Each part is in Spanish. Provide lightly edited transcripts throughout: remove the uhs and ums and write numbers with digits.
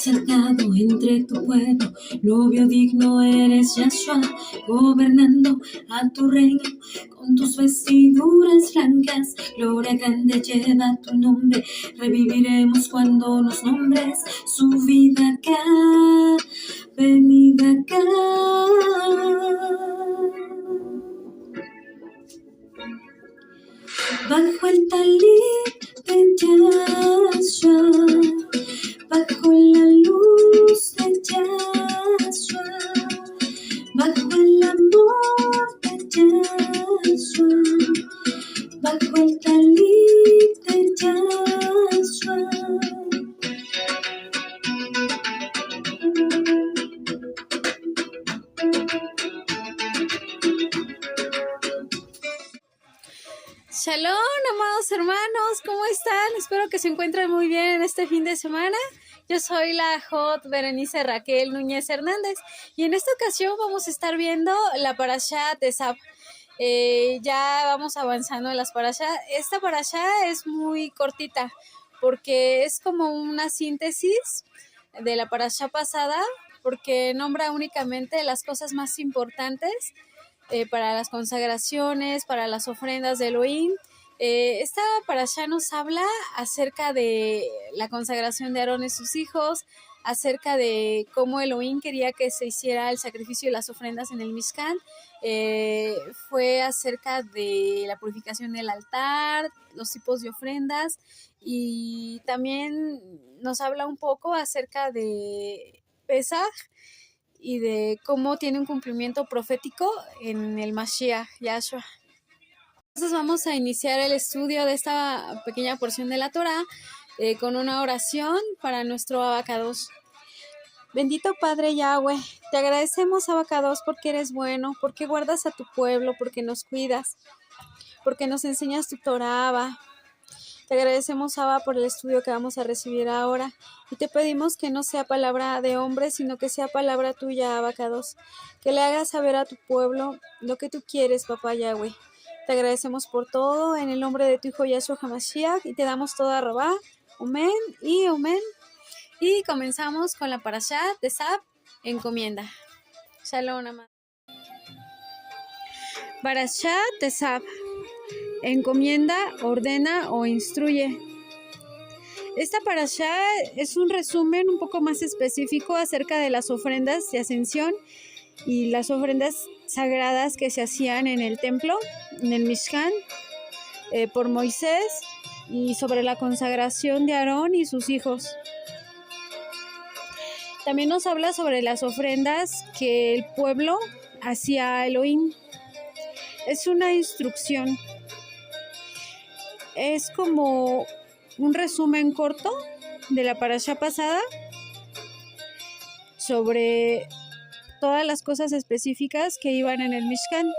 cercado entre tu pueblo, novio digno eres Yahshua, gobernando a tu reino con tus vestiduras blancas, gloria grande lleva tu nombre, reviviremos cuando nos nombres, subida acá, venida acá. Bajo el talit de Yahshua, bajo la luz de Yahshua, bajo el amor de Yahshua, bajo el talit de Yahshua. Shalom, amados hermanos, ¿cómo están? Espero que se encuentren muy bien en este fin de semana. Yo soy la Jot Berenice Raquel Núñez Hernández y en esta ocasión vamos a estar viendo la parashá Tesab. Ya vamos avanzando en las parashá. Esta parashá es muy cortita porque es como una síntesis de la parashá pasada, porque nombra únicamente las cosas más importantes para las consagraciones, para las ofrendas de Elohim. Esta parashá nos habla acerca de la consagración de Aarón y sus hijos, acerca de cómo Elohim quería que se hiciera el sacrificio y las ofrendas en el Mishkan. Fue acerca de la purificación del altar, los tipos de ofrendas, y también nos habla un poco acerca de Pesaj y de cómo tiene un cumplimiento profético en el Mashiach, Yahshua. Entonces vamos a iniciar el estudio de esta pequeña porción de la Torah con una oración para nuestro Abacados. Bendito Padre Yahweh, te agradecemos, Abacados, porque eres bueno, porque guardas a tu pueblo, porque nos cuidas, porque nos enseñas tu Torah, Abba. Te agradecemos, Abba, por el estudio que vamos a recibir ahora y te pedimos que no sea palabra de hombre, sino que sea palabra tuya, Abacados, que le hagas saber a tu pueblo lo que tú quieres, Papá Yahweh. Te agradecemos por todo, en el nombre de tu Hijo Yahshua HaMashiach, y te damos toda Rabá, Amén y Amén. Y comenzamos con la parashá Tesab, encomienda. Shalom, amado. Parashá Tesab, encomienda, ordena o instruye. Esta parashá es un resumen un poco más específico acerca de las ofrendas de ascensión y las ofrendas sagradas que se hacían en el templo, en el Mishkan, por Moisés, y sobre la consagración de Aarón y sus hijos. También nos habla sobre las ofrendas que el pueblo hacía a Elohim. Es una instrucción. Es como un resumen corto de la parashá pasada sobre todas las cosas específicas que iban en el Mishkan.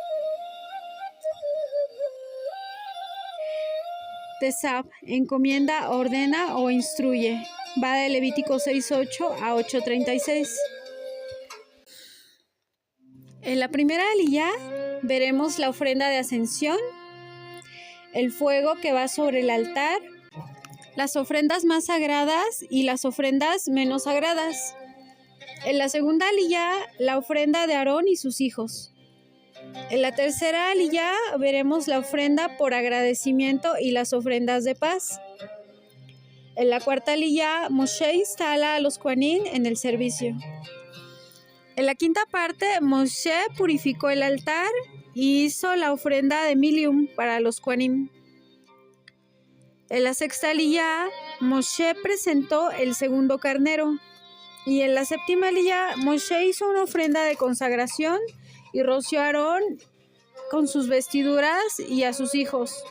Tesab, encomienda, ordena o instruye. Va de Levítico 6:8 a 8:36. En la primera aliyá veremos la ofrenda de ascensión, el fuego que va sobre el altar, las ofrendas más sagradas y las ofrendas menos sagradas. En la segunda aliyá, la ofrenda de Aarón y sus hijos. En la tercera aliyá veremos la ofrenda por agradecimiento y las ofrendas de paz. En la cuarta aliyá, Moshe instala a los Kohanim en el servicio. En la quinta parte, Moshe purificó el altar y hizo la ofrenda de Milium para los Kohanim. En la sexta aliyá, Moshe presentó el segundo carnero. Y en la séptima aliyá, Moshe hizo una ofrenda de consagración y roció a Aarón con sus vestiduras y a sus hijos.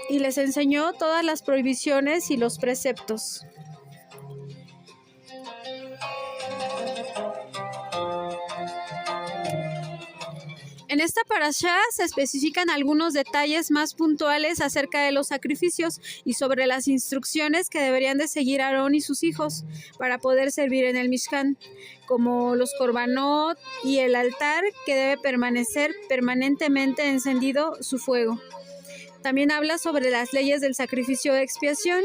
Y les enseñó todas las prohibiciones y los preceptos. En esta parashá se especifican algunos detalles más puntuales acerca de los sacrificios y sobre las instrucciones que deberían de seguir Aarón y sus hijos para poder servir en el Mishkan, como los korbanot y el altar que debe permanecer permanentemente encendido su fuego. También habla sobre las leyes del sacrificio de expiación,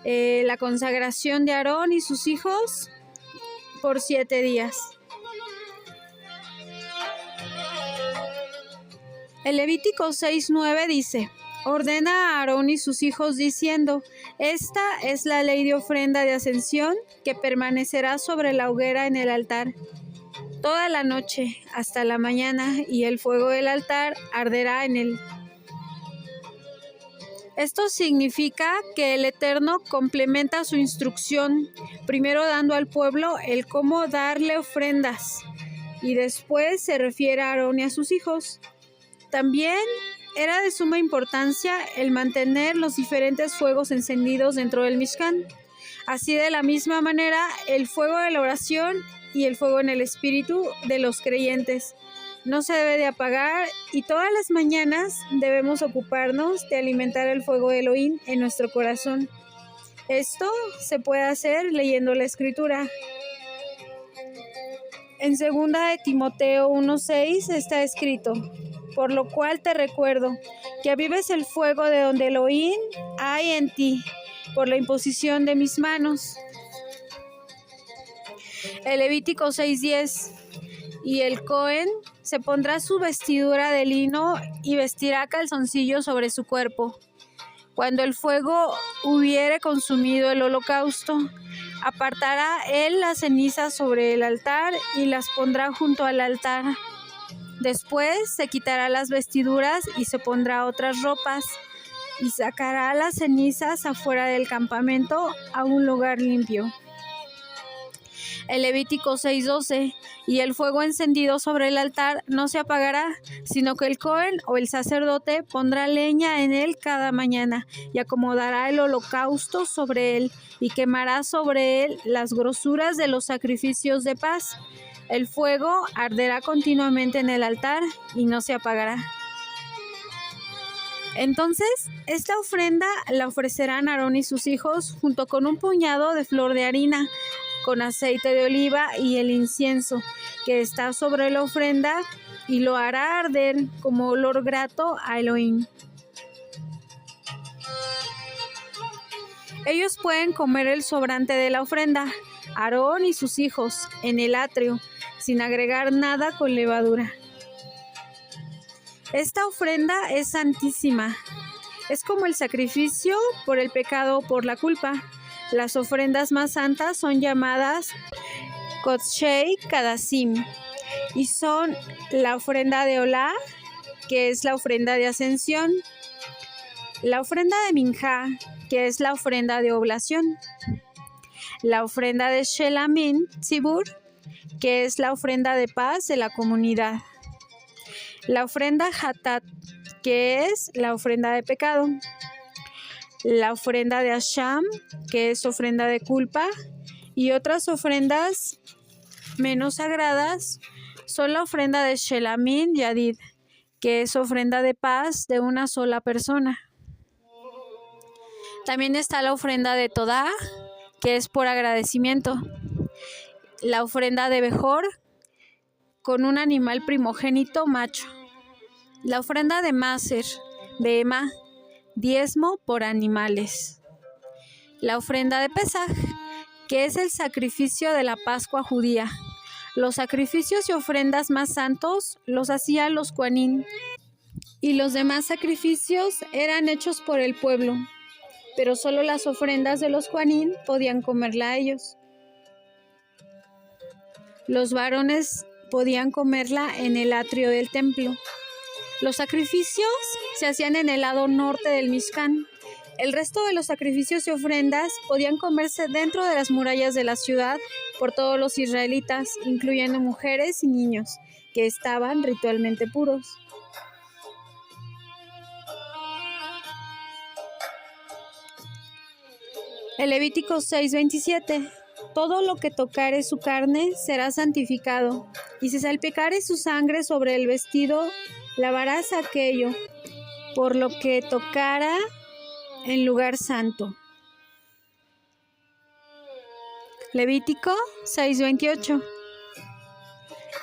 la consagración de Aarón y sus hijos por 7 días. El Levítico 6:9 dice: ordena a Aarón y sus hijos diciendo: esta es la ley de ofrenda de ascensión que permanecerá sobre la hoguera en el altar toda la noche hasta la mañana, y el fuego del altar arderá en él. Esto significa que el Eterno complementa su instrucción, primero dando al pueblo el cómo darle ofrendas, y después se refiere a Aarón y a sus hijos. También era de suma importancia el mantener los diferentes fuegos encendidos dentro del Mishkan. Así, de la misma manera, el fuego de la oración y el fuego en el espíritu de los creyentes no se debe de apagar, y todas las mañanas debemos ocuparnos de alimentar el fuego de Elohim en nuestro corazón. Esto se puede hacer leyendo la Escritura. En 2 de Timoteo 1:6 está escrito: por lo cual te recuerdo que avives el fuego de donde Elohim hay en ti, por la imposición de mis manos. El Levítico 6:10: y el Cohen se pondrá su vestidura de lino y vestirá calzoncillos sobre su cuerpo. Cuando el fuego hubiere consumido el holocausto, apartará él las cenizas sobre el altar y las pondrá junto al altar. Después se quitará las vestiduras y se pondrá otras ropas, y sacará las cenizas afuera del campamento a un lugar limpio. El Levítico 6:12: y el fuego encendido sobre el altar no se apagará, sino que el Cohen o el sacerdote pondrá leña en él cada mañana, y acomodará el holocausto sobre él, y quemará sobre él las grosuras de los sacrificios de paz. El fuego arderá continuamente en el altar y no se apagará. Entonces, esta ofrenda la ofrecerán Aarón y sus hijos junto con un puñado de flor de harina, con aceite de oliva y el incienso que está sobre la ofrenda, y lo hará arder como olor grato a Elohim. Ellos pueden comer el sobrante de la ofrenda, Aarón y sus hijos, en el atrio, sin agregar nada con levadura. Esta ofrenda es santísima. Es como el sacrificio por el pecado o por la culpa. Las ofrendas más santas son llamadas Kodshei Kadasim, y son la ofrenda de Olá, que es la ofrenda de ascensión, la ofrenda de Minjá, que es la ofrenda de oblación, la ofrenda de Shelamin Tzibur, que es la ofrenda de paz de la comunidad, la ofrenda Hatat, que es la ofrenda de pecado, la ofrenda de Asham, que es ofrenda de culpa, y otras ofrendas menos sagradas son la ofrenda de Shelamin Yadid, que es ofrenda de paz de una sola persona. También está la ofrenda de Todá, que es por agradecimiento, la ofrenda de Bejor, con un animal primogénito macho, la ofrenda de Maser, Behemá, diezmo por animales, la ofrenda de Pesaj, que es el sacrificio de la Pascua judía. Los sacrificios y ofrendas más santos los hacían los Kohanim, y los demás sacrificios eran hechos por el pueblo, pero solo las ofrendas de los Kohanim podían comerla a ellos. Los varones podían comerla en el atrio del templo. Los sacrificios se hacían en el lado norte del Mishkan. El resto de los sacrificios y ofrendas podían comerse dentro de las murallas de la ciudad por todos los israelitas, incluyendo mujeres y niños, que estaban ritualmente puros. El Levítico 6:27: todo lo que tocare su carne será santificado, y si salpicare su sangre sobre el vestido, lavarás aquello, por lo que tocara en lugar santo. Levítico 6:28: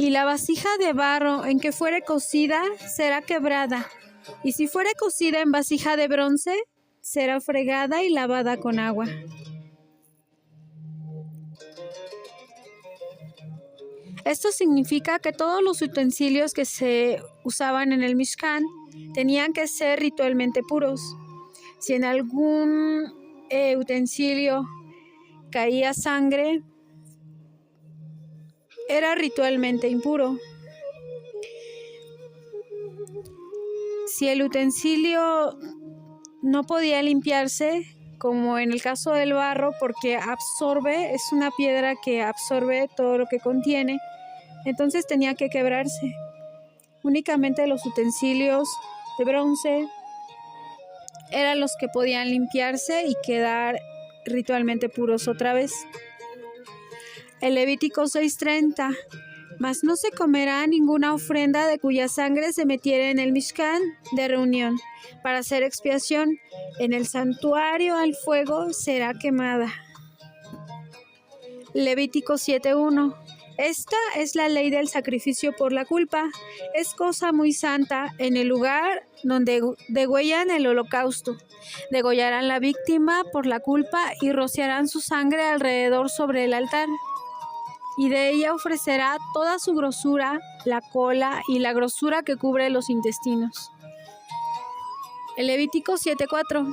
y la vasija de barro en que fuere cocida será quebrada, y si fuere cocida en vasija de bronce, será fregada y lavada con agua. Esto significa que todos los utensilios que se usaban en el Mishkan tenían que ser ritualmente puros. Si en algún utensilio caía sangre, era ritualmente impuro. Si el utensilio no podía limpiarse, como en el caso del barro, porque es una piedra que absorbe todo lo que contiene, entonces tenía que quebrarse. Únicamente los utensilios de bronce eran los que podían limpiarse y quedar ritualmente puros otra vez. El Levítico 6:30. Mas no se comerá ninguna ofrenda de cuya sangre se metiere en el Mishkan de reunión para hacer expiación. En el santuario al fuego será quemada. Levítico 7:1. Esta es la ley del sacrificio por la culpa. Es cosa muy santa en el lugar donde degüellan el holocausto. Degollarán la víctima por la culpa y rociarán su sangre alrededor sobre el altar. Y de ella ofrecerá toda su grosura, la cola y la grosura que cubre los intestinos. El Levítico 7:4.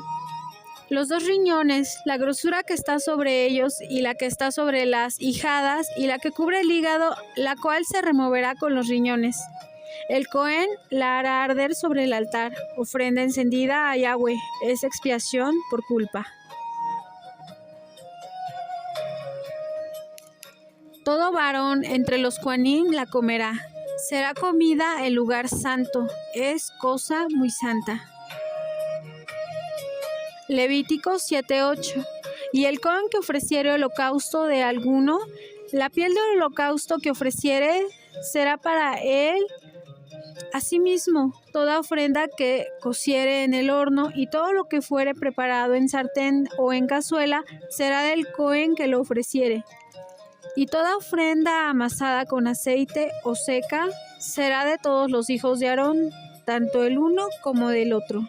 Los 2 riñones, la grosura que está sobre ellos y la que está sobre las ijadas y la que cubre el hígado, la cual se removerá con los riñones. El Cohen la hará arder sobre el altar, ofrenda encendida a Yahweh, es expiación por culpa. Todo varón entre los Kohanim la comerá. Será comida en lugar santo. Es cosa muy santa. Levítico 7:8. Y el Cohen que ofreciere holocausto de alguno, la piel del holocausto que ofreciere será para él. Asimismo, toda ofrenda que cociere en el horno y todo lo que fuere preparado en sartén o en cazuela será del Cohen que lo ofreciere. Y toda ofrenda amasada con aceite o seca será de todos los hijos de Aarón, tanto el uno como del otro.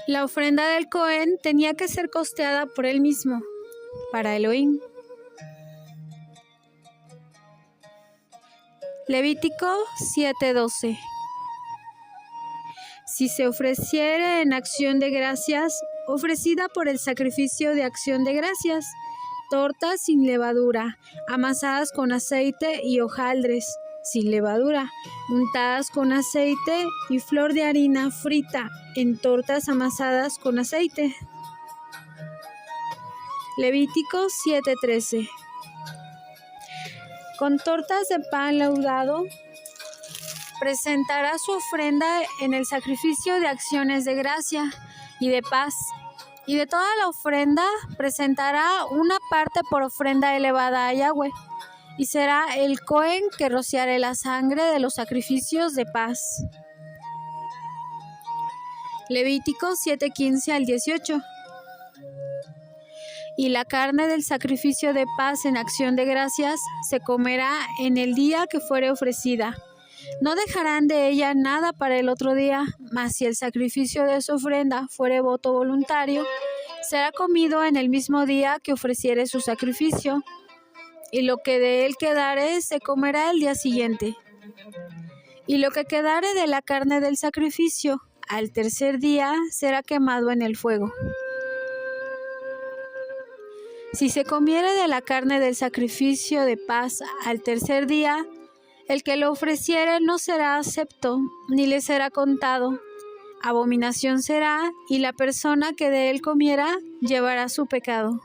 La ofrenda del Cohen tenía que ser costeada por él mismo, para Elohim. Levítico 7:12. Si se ofreciere en acción de gracias, ofrecida por el sacrificio de acción de gracias, tortas sin levadura, amasadas con aceite y hojaldres sin levadura, untadas con aceite y flor de harina frita en tortas amasadas con aceite. Levítico 7:13. Con tortas de pan leudado, presentará su ofrenda en el sacrificio de acciones de gracia y de paz, y de toda la ofrenda presentará una parte por ofrenda elevada a Yahweh, y será el Cohen que rociare la sangre de los sacrificios de paz. Levítico 7:15 al 18. Y la carne del sacrificio de paz en acción de gracias se comerá en el día que fuere ofrecida. No dejarán de ella nada para el otro día, mas si el sacrificio de su ofrenda fuere voto voluntario, será comido en el mismo día que ofreciere su sacrificio, y lo que de él quedare se comerá el día siguiente. Y lo que quedare de la carne del sacrificio, al tercer día será quemado en el fuego. Si se comiere de la carne del sacrificio de paz al tercer día, el que lo ofreciere no será acepto, ni le será contado. Abominación será, y la persona que de él comiera llevará su pecado.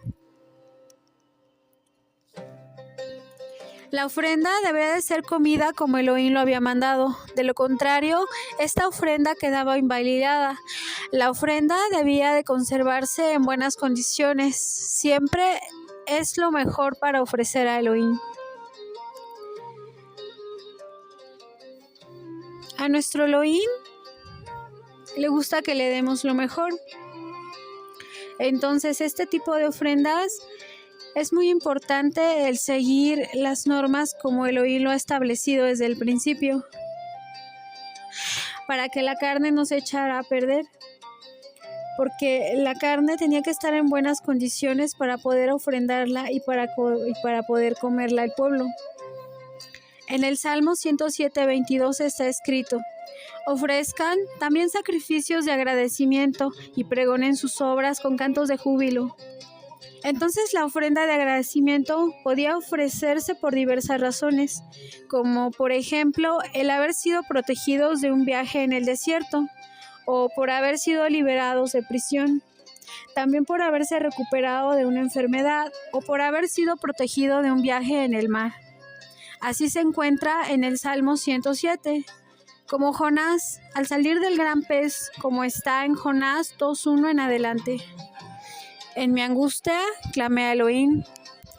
La ofrenda debería de ser comida como Elohim lo había mandado. De lo contrario, esta ofrenda quedaba invalidada. La ofrenda debía de conservarse en buenas condiciones. Siempre es lo mejor para ofrecer a Elohim. A nuestro Elohim le gusta que le demos lo mejor. Entonces, este tipo de ofrendas es muy importante el seguir las normas como Elohim lo ha establecido desde el principio. para que la carne no se echara a perder, porque la carne tenía que estar en buenas condiciones para poder ofrendarla y para poder comerla el pueblo. En el Salmo 107:22 está escrito: ofrezcan también sacrificios de agradecimiento y pregonen sus obras con cantos de júbilo. Entonces la ofrenda de agradecimiento podía ofrecerse por diversas razones, como por ejemplo el haber sido protegidos de un viaje en el desierto, o por haber sido liberados de prisión, también por haberse recuperado de una enfermedad, o por haber sido protegido de un viaje en el mar. Así se encuentra en el Salmo 107. Como Jonás, al salir del gran pez, como está en Jonás 2:1 en adelante. En mi angustia clamé a Elohim,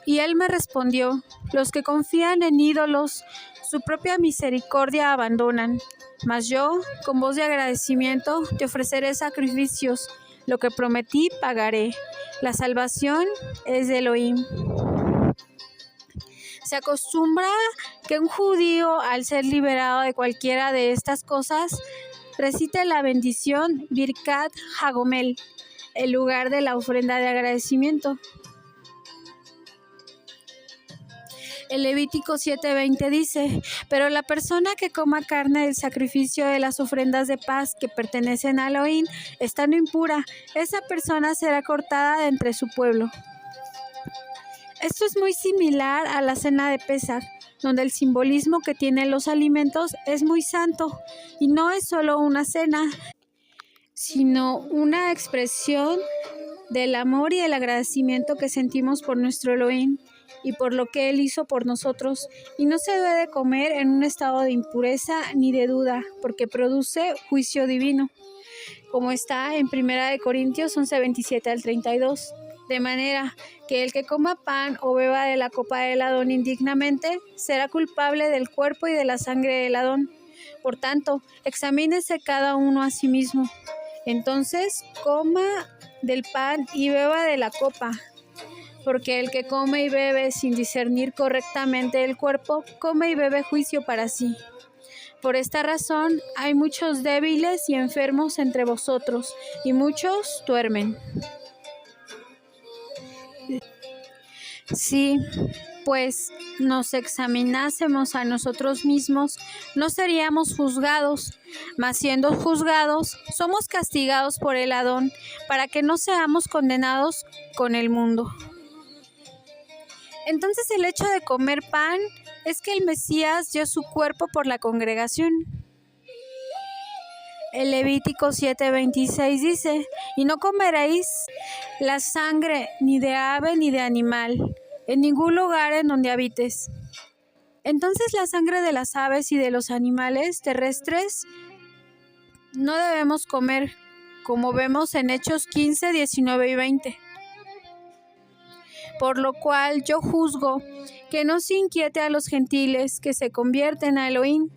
y él me respondió. Los que confían en ídolos, su propia misericordia abandonan. Mas yo, con voz de agradecimiento, te ofreceré sacrificios. Lo que prometí pagaré. La salvación es de Elohim. Se acostumbra que un judío, al ser liberado de cualquiera de estas cosas, recite la bendición Birkat Hagomel, el lugar de la ofrenda de agradecimiento. El Levítico 7:20 dice: pero la persona que coma carne del sacrificio de las ofrendas de paz que pertenecen a Elohim, estando impura, esa persona será cortada de entre su pueblo. Esto es muy similar a la cena de Pesaj, donde el simbolismo que tienen los alimentos es muy santo, y no es solo una cena, sino una expresión del amor y el agradecimiento que sentimos por nuestro Elohim y por lo que Él hizo por nosotros, y no se debe de comer en un estado de impureza ni de duda, porque produce juicio divino, como está en 1 Corintios 11:27 al 32. De manera que el que coma pan o beba de la copa del Adón indignamente será culpable del cuerpo y de la sangre del Adón. Por tanto, examínese cada uno a sí mismo. Entonces, coma del pan y beba de la copa, porque el que come y bebe sin discernir correctamente el cuerpo, come y bebe juicio para sí. Por esta razón, hay muchos débiles y enfermos entre vosotros, y muchos duermen. Si, pues, nos examinásemos a nosotros mismos, no seríamos juzgados, mas siendo juzgados, somos castigados por el Adón, para que no seamos condenados con el mundo. Entonces el hecho de comer pan es que el Mesías dio su cuerpo por la congregación. El Levítico 7:26 dice: y no comeréis la sangre ni de ave ni de animal, en ningún lugar en donde habites. Entonces la sangre de las aves y de los animales terrestres no debemos comer, como vemos en Hechos 15, 19 y 20. Por lo cual yo juzgo que no se inquiete a los gentiles que se convierten a Elohim,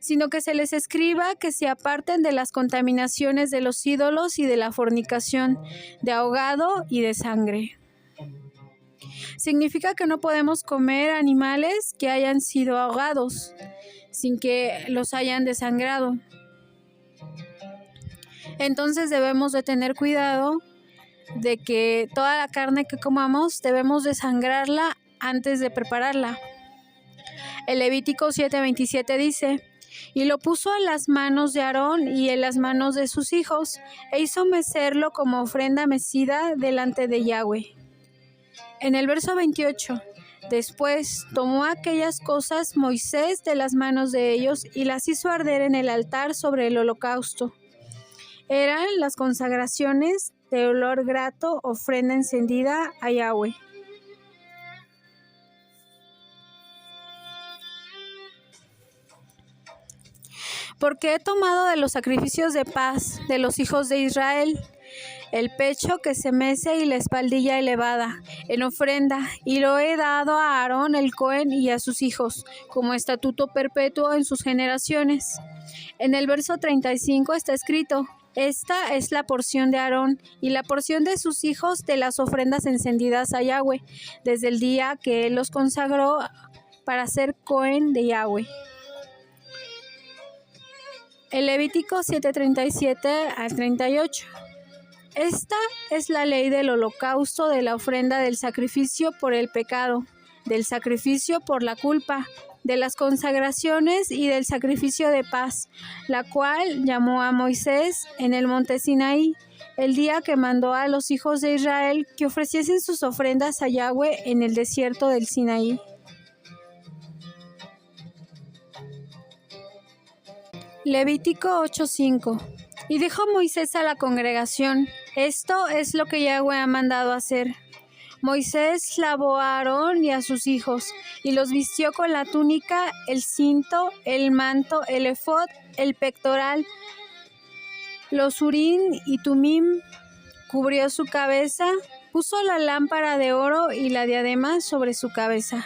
sino que se les escriba que se aparten de las contaminaciones de los ídolos y de la fornicación, de ahogado y de sangre. Significa que no podemos comer animales que hayan sido ahogados, sin que los hayan desangrado. Entonces debemos de tener cuidado de que toda la carne que comamos debemos desangrarla antes de prepararla. El Levítico 7:27 dice: y lo puso en las manos de Aarón y en las manos de sus hijos, e hizo mecerlo como ofrenda mecida delante de Yahweh. En el verso 28, después tomó aquellas cosas Moisés de las manos de ellos y las hizo arder en el altar sobre el holocausto. Eran las consagraciones de olor grato, ofrenda encendida a Yahweh. Porque he tomado de los sacrificios de paz de los hijos de Israel el pecho que se mece y la espaldilla elevada en ofrenda, y lo he dado a Aarón el Cohen y a sus hijos, como estatuto perpetuo en sus generaciones. En el verso 35 está escrito: esta es la porción de Aarón y la porción de sus hijos de las ofrendas encendidas a Yahweh, desde el día que él los consagró para ser Cohen de Yahweh. El Levítico 7:37 al 38. Esta es la ley del holocausto, de la ofrenda del sacrificio por el pecado, del sacrificio por la culpa, de las consagraciones y del sacrificio de paz, la cual llamó a Moisés en el monte Sinaí, el día que mandó a los hijos de Israel que ofreciesen sus ofrendas a Yahweh en el desierto del Sinaí. Levítico 8:5. Y dijo Moisés a la congregación: esto es lo que Yahweh ha mandado hacer. Moisés lavó a Aarón y a sus hijos, y los vistió con la túnica, el cinto, el manto, el efod, el pectoral, los urim y tumim, cubrió su cabeza, puso la lámpara de oro y la diadema sobre su cabeza.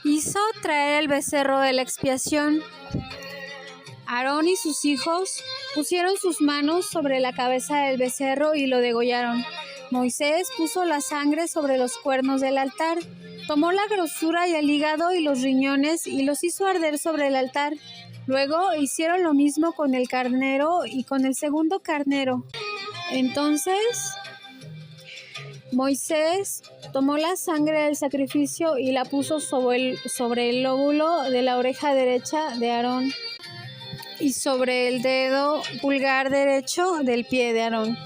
Hizo traer el becerro de la expiación. Aarón y sus hijos pusieron sus manos sobre la cabeza del becerro y lo degollaron. Moisés puso la sangre sobre los cuernos del altar, tomó la grosura y el hígado y los riñones y los hizo arder sobre el altar. Luego hicieron lo mismo con el carnero y con el segundo carnero. Entonces Moisés tomó la sangre del sacrificio y la puso sobre el lóbulo de la oreja derecha de Aarón y sobre el dedo pulgar derecho del pie de Aarón.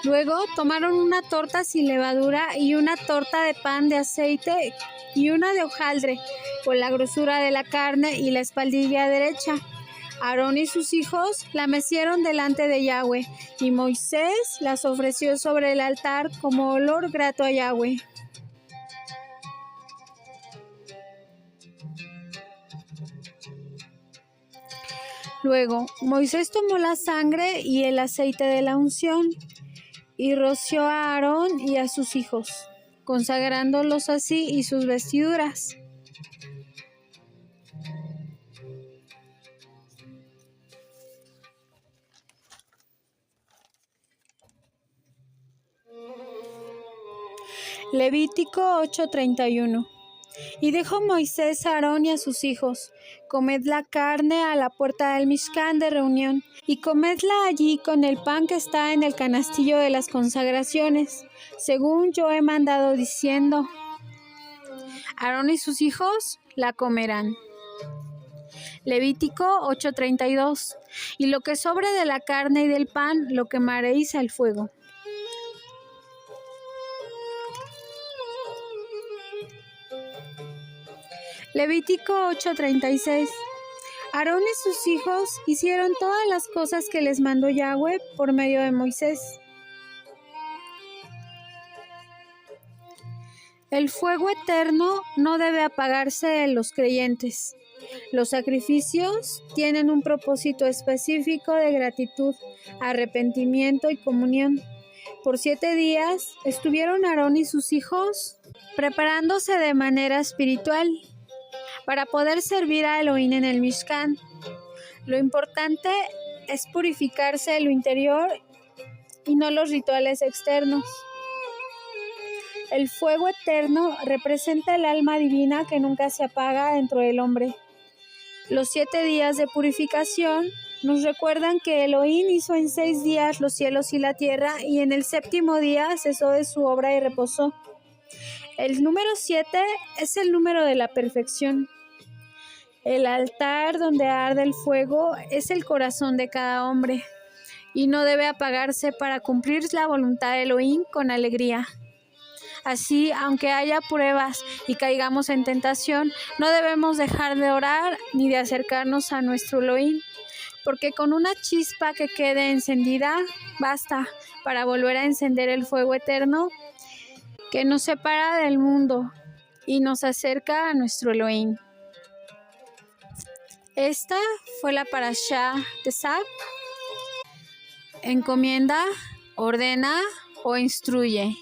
Luego tomaron una torta sin levadura y una torta de pan de aceite y una de hojaldre, con la grosura de la carne y la espaldilla derecha. Aarón y sus hijos la mecieron delante de Yahweh, y Moisés las ofreció sobre el altar como olor grato a Yahweh. Luego Moisés tomó la sangre y el aceite de la unción y roció a Aarón y a sus hijos, consagrándolos así y sus vestiduras. Levítico 8:31. Y dijo Moisés a Aarón y a sus hijos: comed la carne a la puerta del Mishkan de reunión, y comedla allí con el pan que está en el canastillo de las consagraciones, según yo he mandado, diciendo: Aarón y sus hijos la comerán. Levítico 8:32. Y lo que sobre de la carne y del pan lo quemaréis al fuego. Levítico 8:36. Aarón y sus hijos hicieron todas las cosas que les mandó Yahweh por medio de Moisés. El fuego eterno no debe apagarse en los creyentes. Los sacrificios tienen un propósito específico de gratitud, arrepentimiento y comunión. Por 7 días estuvieron Aarón y sus hijos preparándose de manera espiritual para poder servir a Elohim en el Mishkan. Lo importante es purificarse en lo interior y no los rituales externos. El fuego eterno representa el alma divina que nunca se apaga dentro del hombre. Los 7 días de purificación nos recuerdan que Elohim hizo en 6 días los cielos y la tierra, y en el 7º día cesó de su obra y reposó. El número 7 es el número de la perfección. El altar donde arde el fuego es el corazón de cada hombre, y no debe apagarse para cumplir la voluntad de Elohim con alegría. Así, aunque haya pruebas y caigamos en tentación, no debemos dejar de orar ni de acercarnos a nuestro Elohim, porque con una chispa que quede encendida basta para volver a encender el fuego eterno que nos separa del mundo y nos acerca a nuestro Elohim. Esta fue la parashá de Tzaf. Encomienda, ordena o instruye.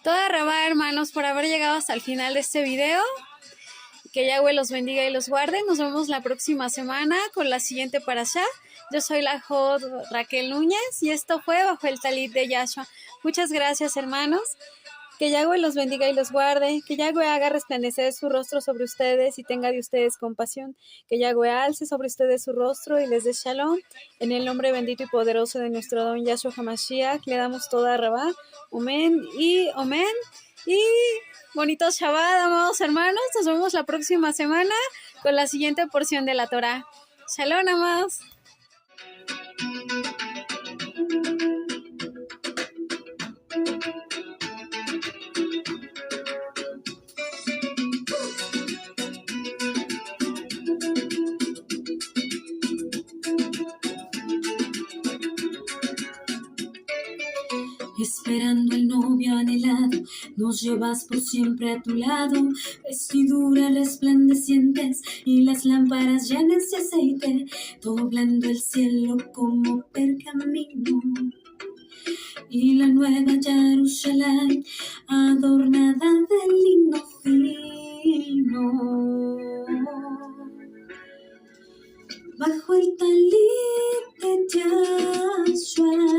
Toda Rabá, hermanos, por haber llegado hasta el final de este video. Que Yahweh los bendiga y los guarde. Nos vemos la próxima semana con la siguiente parashá. Yo soy la Jod Raquel Núñez y esto fue Bajo el Talit de Yahshua. Muchas gracias, hermanos. Que Yahweh los bendiga y los guarde. Que Yahweh haga resplandecer su rostro sobre ustedes y tenga de ustedes compasión. Que Yahweh alce sobre ustedes su rostro y les dé shalom. En el nombre bendito y poderoso de nuestro don Yahshua HaMashiach, le damos toda Rabá. Amén y amén. Y bonito Shabbat, amados hermanos. Nos vemos la próxima semana con la siguiente porción de la Torah. Shalom, amados. Esperando el novio anhelado, nos llevas por siempre a tu lado, vestiduras resplandecientes y las lámparas llenas de aceite, doblando el cielo como pergamino. Y la nueva Jerusalén, adornada de lino fino. Bajo el talit de Yahshua.